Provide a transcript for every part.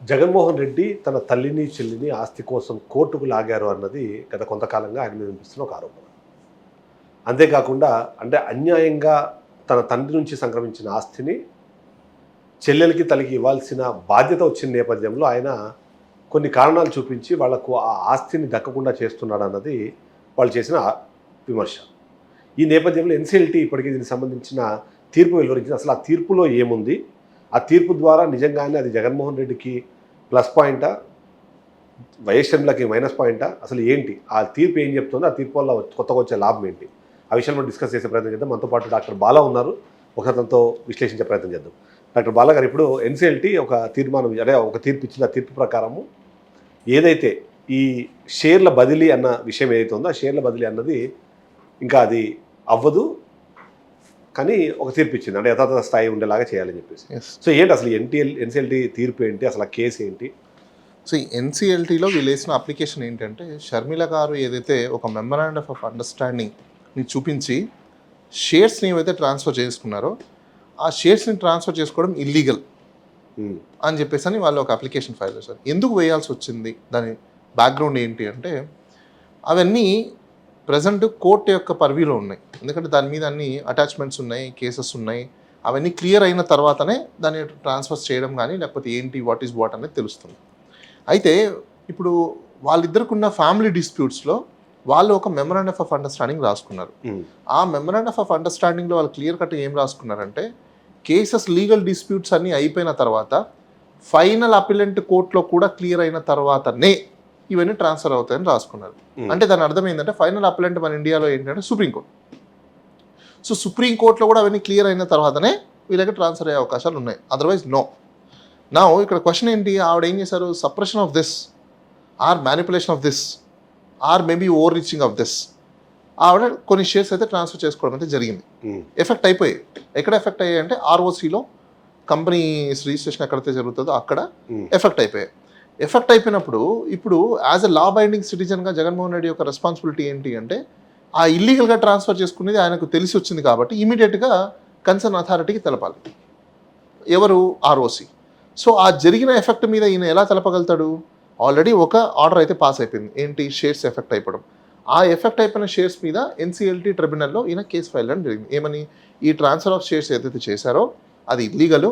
జగన్మోహన్ రెడ్డి తన తల్లిని చెల్లిని ఆస్తి కోసం కోర్టుకు లాగారు అన్నది గత కొంతకాలంగా ఆయన మీద వినిపిస్తున్న ఒక ఆరోపణ. అంతేకాకుండా అంటే అన్యాయంగా తన తండ్రి నుంచి సంక్రమించిన ఆస్తిని చెల్లెలకి తల్లికి ఇవ్వాల్సిన బాధ్యత వచ్చిన నేపథ్యంలో ఆయన కొన్ని కారణాలు చూపించి వాళ్లకు ఆ ఆస్తిని దక్కకుండా చేస్తున్నాడు అన్నది వాళ్ళు చేసిన విమర్శ. ఈ నేపథ్యంలో ఎన్సీఎల్టీ ఇప్పటికీ దీనికి సంబంధించిన తీర్పు వెలువరించింది. అసలు ఆ తీర్పులో ఏముంది, ఆ తీర్పు ద్వారా నిజంగానే అది జగన్మోహన్ రెడ్డికి ప్లస్ పాయింటా, వైఎస్ షర్మిలకి మైనస్ పాయింటా, అసలు ఏంటి ఆ తీర్పు ఏం చెప్తుందో, ఆ తీర్పు వల్ల కొత్తగా వచ్చే లాభం ఏంటి, ఆ విషయంలో డిస్కస్ చేసే ప్రయత్నం చేద్దాం. మనతో పాటు డాక్టర్ బాలా ఉన్నారు, ఒకసారి తనతో విశ్లేషించే ప్రయత్నం చేద్దాం. డాక్టర్ బాలా గారు, ఇప్పుడు ఎన్సీఎల్టీ ఒక తీర్మానం ఒక తీర్పు ఇచ్చిన ఆ తీర్పు ప్రకారము ఏదైతే ఈ షేర్ల బదిలీ అన్న విషయం ఏదైతే ఉందో ఆ షేర్ల బదిలీ అన్నది ఇంకా అది అవ్వదు, కానీ ఒక తీర్పు ఇచ్చింది, అంటే యథాతథ స్థాయి ఉండేలాగా చేయాలని చెప్పేసి. సో ఏంటి అసలు ఎన్సీఎల్టీ తీర్పు ఏంటి, అసలు ఆ కేసు ఏంటి? సో ఎన్సీఎల్టీలో వీళ్ళు వేసిన అప్లికేషన్ ఏంటంటే, షర్మిల గారు ఏదైతే ఒక మెమరాండం ఆఫ్ అండర్స్టాండింగ్ని చూపించి షేర్స్ని ఏవైతే ట్రాన్స్ఫర్ చేసుకున్నారో ఆ షేర్స్ని ట్రాన్స్ఫర్ చేసుకోవడం ఇల్లీగల్ అని చెప్పేసి అని వాళ్ళు ఒక అప్లికేషన్ ఫైల్ చేశారు. ఎందుకు వేయాల్సి వచ్చింది, దాని బ్యాక్గ్రౌండ్ ఏంటి అంటే, అవన్నీ ప్రజెంట్ కోర్టు యొక్క పర్వ్యూలో ఉన్నాయి. ఎందుకంటే దాని మీద అన్ని అటాచ్మెంట్స్ ఉన్నాయి, కేసెస్ ఉన్నాయి. అవన్నీ క్లియర్ అయిన తర్వాతనే దాన్ని ట్రాన్స్ఫర్ చేయడం కానీ లేకపోతే ఏంటి వాట్ ఈస్ వాట్ అనేది తెలుస్తుంది. అయితే ఇప్పుడు వాళ్ళిద్దరికి ఉన్న ఫ్యామిలీ డిస్ప్యూట్స్లో వాళ్ళు ఒక మెమరాండం ఆఫ్ అండర్స్టాండింగ్ రాసుకున్నారు. ఆ మెమరాండం ఆఫ్ అండర్స్టాండింగ్లో వాళ్ళు క్లియర్ కట్ ఏం రాసుకున్నారంటే, కేసెస్ లీగల్ డిస్ప్యూట్స్ అన్నీ అయిపోయిన తర్వాత ఫైనల్ అపిలెంట్ కోర్టులో కూడా క్లియర్ అయిన తర్వాతనే ఇవన్నీ ట్రాన్స్ఫర్ అవుతాయని రాసుకున్నారు. అంటే దాని అర్థం ఏంటంటే, ఫైనల్ అపిలెంట్ మన ఇండియాలో ఏంటంటే సుప్రీంకోర్టు. సో సుప్రీంకోర్టులో కూడా అవన్నీ క్లియర్ అయిన తర్వాతనే వీళ్ళకి ట్రాన్స్ఫర్ అయ్యే అవకాశాలు ఉన్నాయి, అదర్వైజ్ నో. నా ఇక్కడ క్వశ్చన్ ఏంటి, ఆవిడ ఏం చేశారు, suppression of this or manipulation of this or maybe over reaching of this, ఆవిడ కొన్ని షేర్స్ అయితే ట్రాన్స్ఫర్ చేసుకోవడం అయితే జరిగింది. ఎఫెక్ట్ అయిపోయాయి. ఎక్కడ ఎఫెక్ట్ అయ్యాయి అంటే, ఆర్ఓసీలో కంపెనీ రిజిస్ట్రేషన్ ఎక్కడైతే జరుగుతుందో అక్కడ ఎఫెక్ట్ అయిపోయాయి. ఎఫెక్ట్ అయిపోయినప్పుడు ఇప్పుడు యాజ్ ఎ లా బైండింగ్ సిటిజన్గా జగన్మోహన్ రెడ్డి యొక్క రెస్పాన్సిబిలిటీ ఏంటి అంటే, ఆ ఇల్లీగల్గా ట్రాన్స్ఫర్ చేసుకునేది ఆయనకు తెలిసి వచ్చింది కాబట్టి ఇమీడియట్గా కన్సర్న్ అథారిటీకి తెలపాలి, ఎవరు, ఆర్ఓసీ. సో ఆ జరిగిన ఎఫెక్ట్ మీద ఈయన ఎలా తెలపగలుగుతాడు? ఆల్రెడీ ఒక ఆర్డర్ అయితే పాస్ అయిపోయింది, ఏంటి, షేర్స్ ఎఫెక్ట్ అయిపోవడం. ఆ ఎఫెక్ట్ అయిపోయిన షేర్స్ మీద ఎన్సీఎల్టీ ట్రిబ్యునల్లో ఈయన కేసు ఫైల్ చేయడం జరిగింది. ఏమని, ఈ ట్రాన్స్ఫర్ ఆఫ్ షేర్స్ ఏదైతే చేశారో అది illegal,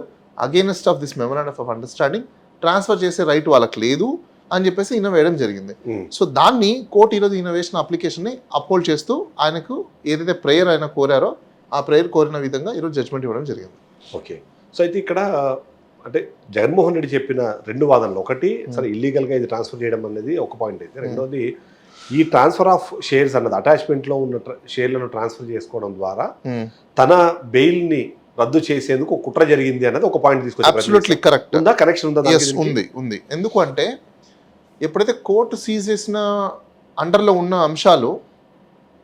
against of this memorandum of understanding, transfer చేసే రైట్ వాళ్ళకి లేదు అని చెప్పేసి ఈయన వేయడం జరిగింది. సో దాన్ని కోర్టు ఈరోజు ఈయన వేసిన అప్లికేషన్ని అప్హోల్డ్ చేస్తూ ఆయనకు ఏదైతే ప్రేయర్ ఆయన కోరారో ఆ ప్రేయర్ కోరిన విధంగా ఈరోజు జడ్జ్మెంట్ ఇవ్వడం జరిగింది. ఓకే. సో అయితే ఇక్కడ అంటే జగన్మోహన్ రెడ్డి చెప్పిన రెండు వాదనలు, ఒకటి సరే ఇల్లీగల్గా ఇది ట్రాన్స్ఫర్ చేయడం అనేది ఒక పాయింట్ అయితే, రెండోది ఈ ట్రాన్స్ఫర్ ఆఫ్ షేర్స్ అన్నది అటాచ్మెంట్లో ఉన్న షేర్లను ట్రాన్స్ఫర్ చేసుకోవడం ద్వారా తన బెయిల్ని రద్దు చేసేందుకు కుట్ర జరిగింది అన్నది ఒక పాయింట్ తీసుకొచ్చి. Absolutely correct. ఉందా, కనెక్షన్ ఉందా? ఉంది. ఎందుకు అంటే, ఎప్పుడైతే కోర్టు సీజ్ చేసిన అండర్లో ఉన్న అంశాలు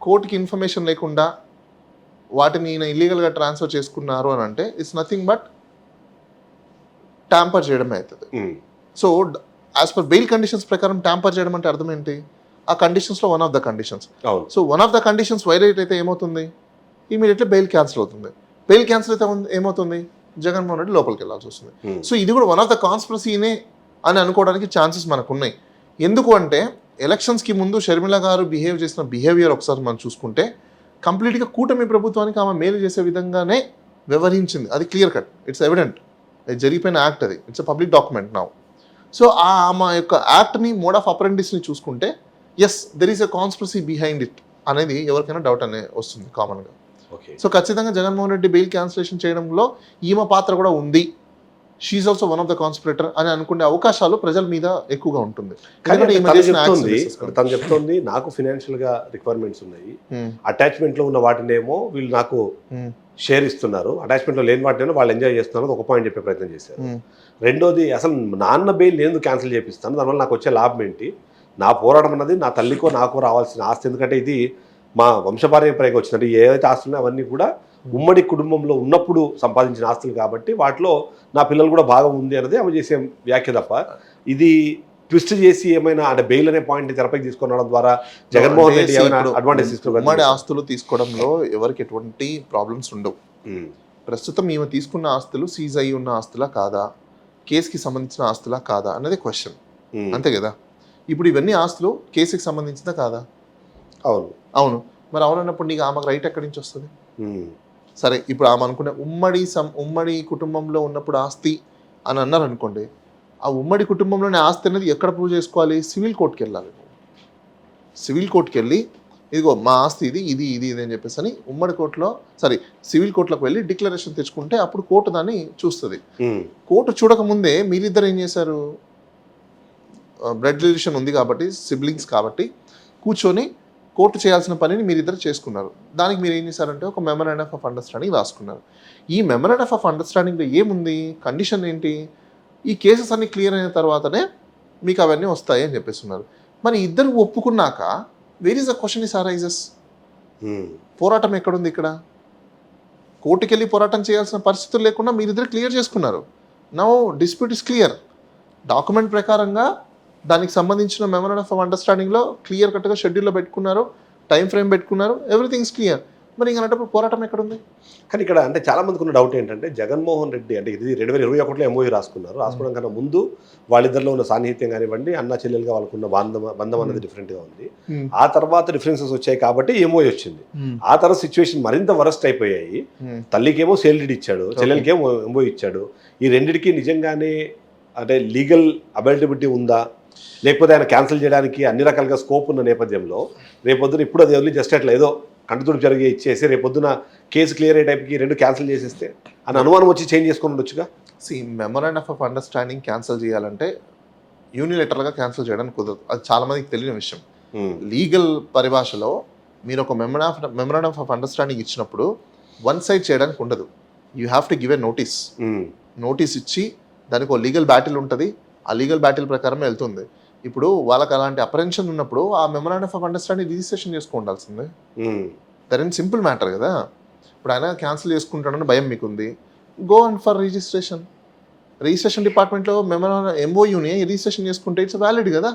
కోర్టుకి ఇన్ఫర్మేషన్ లేకుండా వాటిని ఈయన ఇల్లీగల్గా ట్రాన్స్ఫర్ చేసుకున్నారు అని అంటే, ఇట్స్ నథింగ్ బట్ ట్యాంపర్ చేయడమే అవుతుంది. So as per bail conditions ప్రకారం ట్యాంపర్ చేయడం అంటే అర్థం ఏంటి, ఆ కండిషన్స్లో one of the conditions. So one of the conditions violate అయితే ఏమవుతుంది, ఇమీడియట్లీ బెయిల్ క్యాన్సిల్ అవుతుంది. బెయిల్ క్యాన్సిల్ అయితే ఏమవుతుంది, జగన్మోహన్ రెడ్డి లోపలికి వెళ్ళాల్సి వస్తుంది. సో ఇది కూడా వన్ ఆఫ్ ద కాన్స్పిరసీనే అని అనుకోవడానికి ఛాన్సెస్ మనకు ఉన్నాయి. ఎందుకు అంటే, ఎలక్షన్స్కి ముందు షర్మిల గారు బిహేవ్ చేసిన బిహేవియర్ ఒకసారి మనం చూసుకుంటే కంప్లీట్గా కూటమి ప్రభుత్వానికి ఆమె మేలు చేసే విధంగానే వ్యవహరించింది. అది క్లియర్ కట్, ఇట్స్ ఎవిడెంట్. అది జరిగిపోయిన యాక్ట్, అది it's a public document now. So ఆమె యొక్క యాక్ట్ని, మోడ్ ఆఫ్ అప్రెంటిస్ని చూసుకుంటే yes there is a conspiracy behind it అనేది ఎవరికైనా డౌట్ అనే వస్తుంది కామన్గా. సో ఖచ్చితంగా జగన్మోహన్ రెడ్డి బెయిల్ క్యాన్సిలేషన్ చేయడంలో ఈమె పాత్ర కూడా ఉంది, she also one of the conspirator అని అనుకునే అవకాశాలు ప్రజల మీద ఎక్కువగా ఉంటుంది. తను చెప్తోంది నాకు ఫైనాన్షియల్ గా రిక్వైర్మెంట్స్ ఉన్నాయి, అటాచ్మెంట్ లో ఉన్న వాటినేమో వీళ్ళు నాకు షేర్ ఇస్తున్నారు, అటాచ్మెంట్ లో లేని వాటినేమో వాళ్ళు ఎంజాయ్ చేస్తున్నారు, ఒక పాయింట్ చెప్పే ప్రయత్నం చేశారు. రెండోది, అసలు నాన్న బెయిల్ నేను క్యాన్సిల్ చేపిస్తాను, దానివల్ల నాకు వచ్చే లాభం ఏంటి, నా పోరాటం అన్నది నా తల్లికో నాకో రావాల్సిన ఆస్తి, ఎందుకంటే ఇది మా వంశపారంపర్యంగా వచ్చిందంటే ఏవైతే ఆస్తులు అవన్నీ కూడా ఉమ్మడి కుటుంబంలో ఉన్నప్పుడు సంపాదించిన ఆస్తులు కాబట్టి వాటిలో నా పిల్లలు కూడా భాగం ఉంది అన్నది ఆమె చేసే వ్యాఖ్య తప్ప, ఇది ట్విస్ట్ చేసి ఏమైనా అంటే బెయిల్ అనే పాయింట్ తెరపైకి తీసుకురావడం ద్వారా జగన్మోహన్ రెడ్డి ఏమైనా అడ్వాంటేజ్ తీసుకోవడం, ఉమ్మడి ఆస్తులు తీసుకోవడంలో ఎవరికి ఎటువంటి ప్రాబ్లమ్స్ ఉండవు. ప్రస్తుతం ఈమె తీసుకున్న ఆస్తులు సీజ్ అయి ఉన్న ఆస్తులా కాదా, కేసుకి సంబంధించిన ఆస్తులా కాదా అన్నది క్వశ్చన్. ఉమ్. అంతే కదా. ఇప్పుడు ఇవన్నీ ఆస్తులు కేసుకి సంబంధించిందా కాదా? అవును. అవును. మరి అవునన్నప్పుడు నీకు ఆమెకు రైట్ ఎక్కడి నుంచి వస్తుంది? ఉమ్. సరే, ఇప్పుడు ఆమె అనుకునే ఉమ్మడి కుటుంబంలో ఉన్నప్పుడు ఆస్తి అని అన్నారు అనుకోండి, ఆ ఉమ్మడి కుటుంబంలోని ఆస్తి అనేది ఎక్కడ ప్రూవ్ చేసుకోవాలి? సివిల్ కోర్టుకి వెళ్ళాలి. సివిల్ కోర్టుకి వెళ్ళి ఇదిగో మా ఆస్తి ఇది ఇది ఇది ఇది అని చెప్పేసి అని ఉమ్మడి కోర్టులో సివిల్ కోర్టులోకి వెళ్ళి డిక్లరేషన్ తెచ్చుకుంటే అప్పుడు కోర్టు దాన్ని చూస్తుంది. ఉమ్. కోర్టు చూడకముందే మీరిద్దరు ఏం చేశారు? బ్లడ్ రిలేషన్ ఉంది కాబట్టి, సిబ్లింగ్స్ కాబట్టి కూర్చొని కోర్టు చేయాల్సిన పనిని మీరిద్దరు చేసుకున్నారు. దానికి మీరు ఏం చేశారంటే ఒక మెమరాండం ఆఫ్ అండర్స్టాండింగ్ రాసుకున్నారు. ఈ మెమరాండం ఆఫ్ అండర్స్టాండింగ్లో ఏముంది? కండిషన్ ఏంటి? ఈ కేసెస్ అన్ని క్లియర్ అయిన తర్వాతనే మీకు అవన్నీ వస్తాయి అని చెప్పేస్తున్నారు. మరి ఇద్దరు ఒప్పుకున్నాక where is the question is arises? పోరాటం ఎక్కడుంది ఇక్కడ? కోర్టుకి వెళ్ళి పోరాటం చేయాల్సిన పరిస్థితులు లేకుండా మీరిద్దరు క్లియర్ చేసుకున్నారు. Now dispute is clear. Document ప్రకారంగా దానికి సంబంధించిన మెమరాండం ఆఫ్ అండర్స్టాండింగ్లో క్లియర్ కట్గా షెడ్యూల్లో పెట్టుకున్నారు, టైం ఫ్రేమ్ పెట్టుకున్నారు, ఎవ్రీథింగ్ ఇస్ క్లియర్. మరి ఇంకా అన్నప్పుడు పోరాటం ఎక్కడుంది? కానీ ఇక్కడ అంటే చాలా మందికి ఉన్న డౌట్ ఏంటంటే జగన్మోహన్ రెడ్డి అంటే ఇది 2021లో ఎంఓయూ రాసుకున్నారు. రాసుకోవడం కన్నా ముందు వాళ్ళిద్దరిలో ఉన్న సాన్నిహిత్యం కానివ్వండి, అన్న చెల్లెలుగా వాళ్ళకున్న బంధం అన్నది డిఫరెంట్గా ఉంది. ఆ తర్వాత డిఫరెన్సెస్ వచ్చాయి కాబట్టి ఎంఓయూ వచ్చింది. ఆ తర్వాత సిచ్యువేషన్ మరింత వరస్ట్ అయిపోయాయి. తల్లికేమో సేల్ డీడ్ ఇచ్చాడు, చెల్లెలకేమో ఎంఓయూ ఇచ్చాడు. ఈ రెండిటికి నిజంగానే అంటే లీగల్ అవైలబిలిటీ ఉందా, లేకపోతే ఆయన క్యాన్సిల్ చేయడానికి అన్ని రకాలుగా స్కోప్ ఉన్న నేపథ్యంలో రేపొద్దున ఇప్పుడు అది ఓన్లీ జస్ట్ అట్లా ఏదో కంటితుడు జరిగి ఇచ్చేసి రేపొద్దున కేసు క్లియర్ అయ్యే టైప్కి రెండు క్యాన్సిల్ చేసేస్తే అని అనుమానం వచ్చి చేంజ్ చేసుకుని ఉండొచ్చుగా. మెమరాండం ఆఫ్ అండర్స్టాండింగ్ క్యాన్సిల్ చేయాలంటే యూనిలేటర్గా క్యాన్సిల్ చేయడానికి కుదరదు. అది చాలా మందికి తెలియని విషయం. లీగల్ పరిభాషలో మీరు ఒక మెమరాండం ఆఫ్ అండర్స్టాండింగ్ ఇచ్చినప్పుడు వన్ సైడ్ చేయడానికి ఉండదు. You have to give a notice. Notice ఇచ్చి దానికి ఒక లీగల్ బ్యాటిల్ ఉంటుంది. ఆ లీగల్ బ్యాటిల్ ప్రకారం వెళ్తుంది. ఇప్పుడు వాళ్ళకి అలాంటి అప్రహెన్షన్ ఉన్నప్పుడు ఆ మెమరాండం ఆఫ్ అండర్స్టాండింగ్ రిజిస్ట్రేషన్ చేసుకోవాల్సిందే. దట్ ఇన్ సింపుల్ మ్యాటర్ కదా. ఇప్పుడు ఆయన క్యాన్సిల్ చేసుకుంటాడని భయం మీకు ఉంది, గో అండ్ ఫర్ రిజిస్ట్రేషన్ డిపార్ట్మెంట్లో ఎంఓయూని రిజిస్ట్రేషన్ చేసుకుంటే ఇట్స్ వ్యాలిడ్ కదా.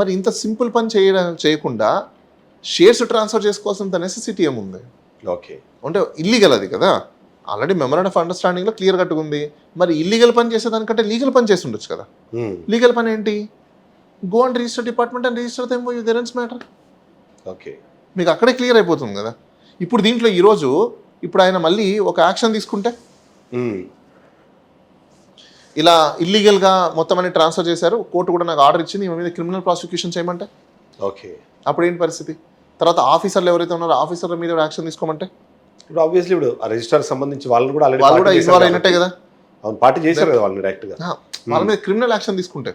మరి ఇంత సింపుల్ పని చేయకుండా షేర్స్ ట్రాన్స్ఫర్ చేసుకోవాల్సినంత నెసెసిటీ ఏముంది? ఓకే, అంటే ఇల్లీగల్ అది కదా. ఆల్రెడీ మెమరాండం ఆఫ్ అండర్స్టాండింగ్లో క్లియర్ కట్గా ఉంది. మరి ఇల్లీగల్ పని చేసేదానికంటే లీగల్ పని చేసి ఉండొచ్చు కదా. లీగల్ పని ఏంటి? Go and register department and register them for their ఎన్స్ మ్యాటర్. ఓకే, మీకు అక్కడే క్లియర్ అయిపోతుంది కదా. ఇప్పుడు దీంట్లో ఈరోజు ఇప్పుడు ఆయన మళ్ళీ ఒక యాక్షన్ తీసుకుంటే ఇలా ఇల్లీగల్గా మొత్తం అన్ని ట్రాన్స్ఫర్ చేశారు, కోర్టు కూడా నాకు ఆర్డర్ ఇచ్చింది ఈమె మీద క్రిమినల్ ప్రాసిక్యూషన్ చేయమంటే ఓకే, అప్పుడు ఏంటి పరిస్థితి? తర్వాత ఆఫీసర్లు ఎవరైతే ఉన్నారో ఆఫీసర్ల మీద యాక్షన్ తీసుకోమంటే ఇప్పుడు ఆబ్వియస్లీ ఇప్పుడు ఆ రిజిస్టర్ సంబంధించి వాళ్ళు కూడా ఇన్వాల్వ్ అయినట్టే కదా. పార్టీ చేశారు కదా వాళ్ళు డైరెక్ట్గా. వాళ్ళ మీద క్రిమినల్ యాక్షన్ తీసుకుంటే.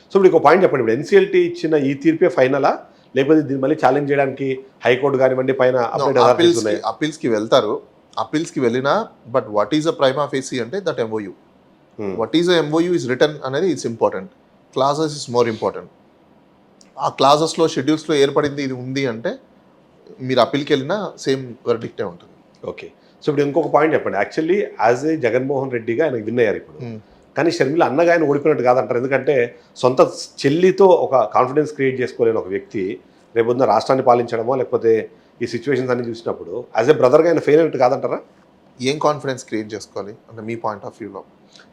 సో ఇప్పుడు ఒక పాయింట్ చెప్పండి, ఇప్పుడు ఎన్సీఎల్టీ ఇచ్చిన ఈ తీర్పే ఫైనలా, లేకపోతే దీన్ని మళ్ళీ ఛాలెంజ్ చేయడానికి హైకోర్టు కానివ్వండి పైన అప్పీల్స్కి వెళ్తారు. అప్పీల్స్కి వెళ్ళినా but what is a prima facie అంటే that MOU. What is a MOU is return అనేది it's important. Clauses is more important. ఆ క్లాజెస్లో షెడ్యూల్స్లో ఏర్పడింది ఇది ఉంది అంటే మీరు అప్పీల్కి వెళ్ళినా సేమ్ వెర్డిక్టే ఉంటుంది. ఓకే, సో ఇప్పుడు ఇంకొక పాయింట్ చెప్పండి. యాక్చువల్లీ యాజ్ ఏ జగన్మోహన్ రెడ్డిగా ఆయనకు విన్ అయ్యారు ఇప్పుడు. కానీ షర్మిల అన్నగా ఆయన ఓడిపోయినట్టు కాదంటారు. ఎందుకంటే సొంత చెల్లితో ఒక కాన్ఫిడెన్స్ క్రియేట్ చేసుకోలేని ఒక వ్యక్తి రేపొద్దున రాష్ట్రాన్ని పాలించడమో లేకపోతే ఈ సిచ్యువేషన్స్ అన్ని చూసినప్పుడు యాజ్ ఏ బ్రదర్గా ఆయన ఫెయిల్ అయినట్టు కాదంటారా? ఏం కాన్ఫిడెన్స్ క్రియేట్ చేసుకోవాలి అంటే మీ పాయింట్ ఆఫ్ వ్యూలో?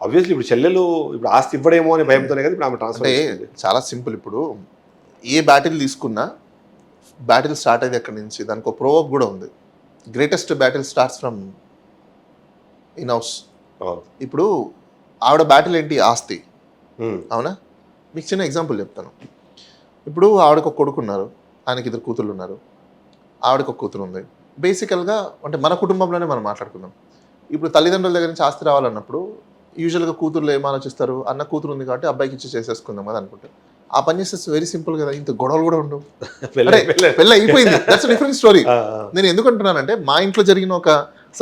ఆబ్వియస్లీ ఇప్పుడు చెల్లెలు ఇప్పుడు ఆస్తి ఇవ్వడేమో అనే భయంతోనే కదా ఇప్పుడు ఆమె ట్రాన్స్ఫర్. అంటే చాలా సింపుల్. ఇప్పుడు ఏ బ్యాటిల్ తీసుకున్నా బ్యాటిల్ స్టార్ట్ అయ్యేది ఎక్కడి నుంచి? దానికి ఒక ప్రోవోక్ కూడా ఉంది. Greatest battle starts from in house. ఇప్పుడు ఆవిడ బ్యాటిల్ ఏంటి? ఆస్తి. అవునా? మీకు చిన్న ఎగ్జాంపుల్ చెప్తాను. ఇప్పుడు ఆవిడకు ఒక కొడుకు ఉన్నారు, ఆయనకి 2 కూతుళ్ళు ఉన్నారు, ఆవిడకు ఒక కూతురు ఉంది. బేసికల్గా అంటే మన కుటుంబంలోనే మనం మాట్లాడుకుందాం. ఇప్పుడు తల్లిదండ్రుల దగ్గర నుంచి ఆస్తి రావాలన్నప్పుడు యూజువల్గా కూతుర్లు ఏం ఆలోచిస్తారు? అన్న కూతురు ఉంది కాబట్టి అబ్బాయికి ఇచ్చి చేసేసుకుందాం కదా అనుకుంటారు. ఆ పని చేస్తే వెరీ సింపుల్ కదా, ఇంత గొడవలు కూడా ఉండవు, పెళ్ళి అయిపోయింది. That's different story. నేను ఎందుకు అంటున్నానంటే మా ఇంట్లో జరిగిన ఒక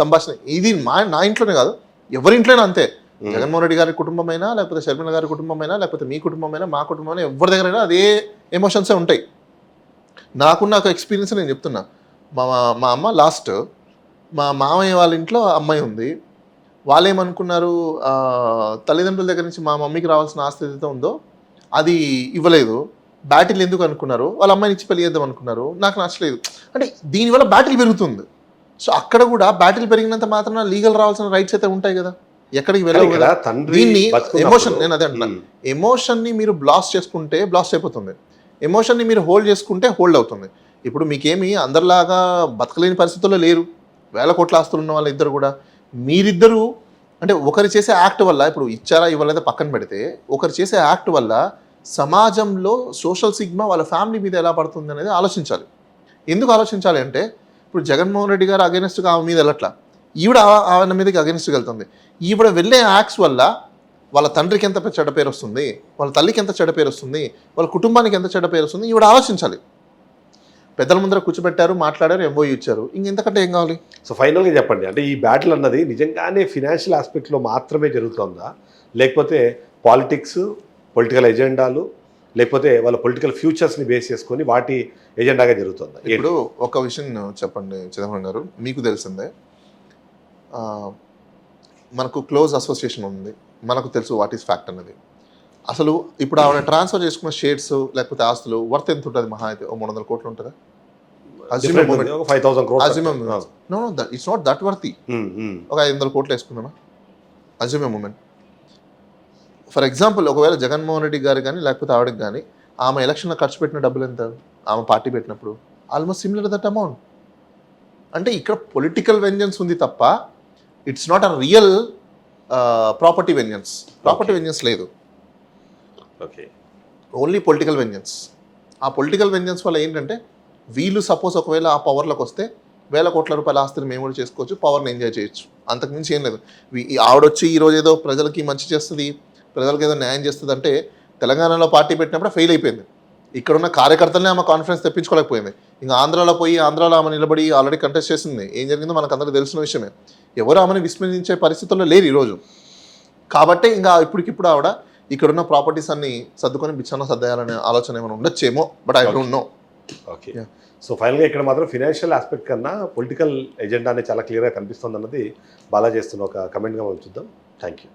సంభాషణ ఇది. నా ఇంట్లోనే కాదు, ఎవరి ఇంట్లోనే అంతే. జగన్మోహన్ రెడ్డి గారి కుటుంబమైనా లేకపోతే షర్మిల గారి కుటుంబమైనా లేకపోతే మీ కుటుంబమైనా మా కుటుంబమైనా ఎవరి దగ్గరైనా అదే ఎమోషన్సే ఉంటాయి. నాకున్న ఒక ఎక్స్పీరియన్స్ నేను చెప్తున్నా. మా అమ్మ లాస్ట్ మా మామయ్య వాళ్ళ ఇంట్లో అమ్మాయి ఉంది. వాళ్ళు ఏమనుకున్నారు, తల్లిదండ్రుల దగ్గర నుంచి మా మమ్మీకి రావాల్సిన ఆస్తి ఏదైతే ఉందో అది ఇవ్వలేదు. బ్యాటిల్ ఎందుకు అనుకున్నారు, వాళ్ళ అమ్మాయిని ఇచ్చి పెళ్లి చేద్దాం అనుకున్నారు. నాకు నచ్చలేదు. అంటే దీనివల్ల బ్యాటిల్ పెరుగుతుంది. సో అక్కడ కూడా బ్యాటిల్ పెరిగినంత మాత్రాన లీగల్ రావాల్సిన రైట్స్ అయితే ఉంటాయి కదా. ఎక్కడికి కానీ వెళ్ళవు ఇక్కడ కదా. తండ్రి దీన్ని బతుకున్నప్పుడు- ఎమోషన్, నేను అదే అంటున్నా, ఉమ్. ఎమోషన్ని మీరు బ్లాస్ట్ చేసుకుంటే బ్లాస్ట్ అయిపోతుంది, ఎమోషన్ని మీరు హోల్డ్ చేసుకుంటే హోల్డ్ అవుతుంది. ఇప్పుడు మీకేమి అందరిలాగా బతకలేని పరిస్థితుల్లో లేరు, వేల కోట్ల ఆస్తులు ఉన్న వాళ్ళ ఇద్దరు కూడా. మీరిద్దరూ అంటే ఒకరు చేసే యాక్ట్ వల్ల, ఇప్పుడు ఇచ్చారా ఇవ్వలేదా పక్కన పెడితే, ఒకరు చేసే యాక్ట్ వల్ల సమాజంలో సోషల్ సిగ్మా వాళ్ళ ఫ్యామిలీ మీద ఎలా పడుతుంది అనేది ఆలోచించాలి. ఎందుకు ఆలోచించాలి అంటే, ఇప్పుడు జగన్మోహన్ రెడ్డి గారు అగెనిస్ట్గా ఆమె మీద వెళ్ళట్లా, ఈవిడ ఆయన మీదకి అగెనిస్ట్గా వెళ్తుంది. ఈవిడ వెళ్ళే యాక్ట్స్ వల్ల వాళ్ళ తండ్రికి ఎంత చెడ్డ పేరు వస్తుంది, వాళ్ళ తల్లికి ఎంత చెడ్డ పేరు వస్తుంది, వాళ్ళ కుటుంబానికి ఎంత చెడ్డ పేరు వస్తుంది, ఈవిడ ఆలోచించాలి. పెద్దల ముందర కూర్చోబెట్టారు, మాట్లాడారు, ఎంఓయూ ఇచ్చారు, ఇంకెంతకంటే ఏం కావాలి? సో ఫైనల్గా చెప్పండి, అంటే ఈ బ్యాటిల్ అన్నది నిజంగానే ఫినాన్షియల్ ఆస్పెక్ట్లో మాత్రమే జరుగుతుందా, లేకపోతే పాలిటిక్స్, పొలిటికల్ ఎజెండాలు, లేకపోతే వాళ్ళ పొలిటికల్ ఫ్యూచర్స్ని బేస్ చేసుకొని వాటి ఎజెండాగా జరుగుతుందా? ఇప్పుడు ఒక విషయం చెప్పండి చిదంబరం గారు, మీకు తెలిసిందే, మనకు క్లోజ్ అసోసియేషన్ ఉంది, మనకు తెలుసు వాట్ ఈస్ ఫ్యాక్ట్ అనేది. అసలు ఇప్పుడు ఆవిడ ట్రాన్స్ఫర్ చేసుకున్న షేర్స్ లేకపోతే ఆస్తులు వర్త్ ఎంత ఉంటుంది? మహా అయితే 300 కోట్లు ఉంటుందా? Different ఉంది, ఒక 5,000 crores. No it's not that worthy. ఒక 500 కోట్లు వేసుకుందామా, assume a moment. For example, ఒకవేళ జగన్మోహన్ రెడ్డి గారు కానీ లేకపోతే ఆవిడకి కానీ ఆమె ఎలక్షన్లో ఖర్చు పెట్టిన డబ్బులు ఎంత, ఆమె పార్టీ పెట్టినప్పుడు ఆల్మోస్ట్ సిమిలర్ దట్ అమౌంట్. అంటే ఇక్కడ పొలిటికల్ వెంజన్స్ ఉంది తప్ప it's not a real property vengeance. Property vengeance లేదు, ఓకే, ఓన్లీ పొలిటికల్ వెంజన్స్. ఆ పొలిటికల్ వెంజన్స్ వల్ల ఏంటంటే, వీళ్ళు సపోజ్ ఒకవేళ ఆ పవర్లోకి వస్తే వేల కోట్ల రూపాయల ఆస్తిని మేము కూడా చేసుకోవచ్చు, పవర్ని ఎంజాయ్ చేయొచ్చు, అంతకుమించి ఏం లేదు. ఆవిడొచ్చి ఈరోజు ఏదో ప్రజలకి మంచి చేస్తుంది, ప్రజలకు ఏదో న్యాయం చేస్తుంది అంటే, తెలంగాణలో పార్టీ పెట్టినప్పుడు ఫెయిల్ అయిపోయింది. ఇక్కడున్న కార్యకర్తలనే ఆమె కాన్ఫిడెన్స్ తెప్పించుకోలేకపోయింది. ఇంకా ఆంధ్రాలో పోయి ఆంధ్రాలో ఆమె నిలబడి ఆల్రెడీ కంటెస్ట్ చేసింది, ఏం జరిగిందో మనకు అందరికీ తెలిసిన విషయమే. ఎవరు ఆమెను విస్మరించే పరిస్థితుల్లో లేరు ఈరోజు. కాబట్టి ఇంకా ఇప్పటికిప్పుడు ఆవిడ ఇక్కడున్న ప్రాపర్టీస్ అన్ని సర్దుకొని బిచ్చన్న సర్దేయాలనే ఆలోచన ఏమైనా ఉండొచ్చేమో, but I don't know. Okay, so ఫైనల్గా ఇక్కడ మాత్రం ఫినాన్షియల్ ఆస్పెక్ట్ కన్నా పొలిటికల్ ఎజెండా అనేది చాలా క్లియర్గా కనిపిస్తుంది అన్నది బాలా చేస్తున్న ఒక కమెంట్గా మనం చూద్దాం. Thank you.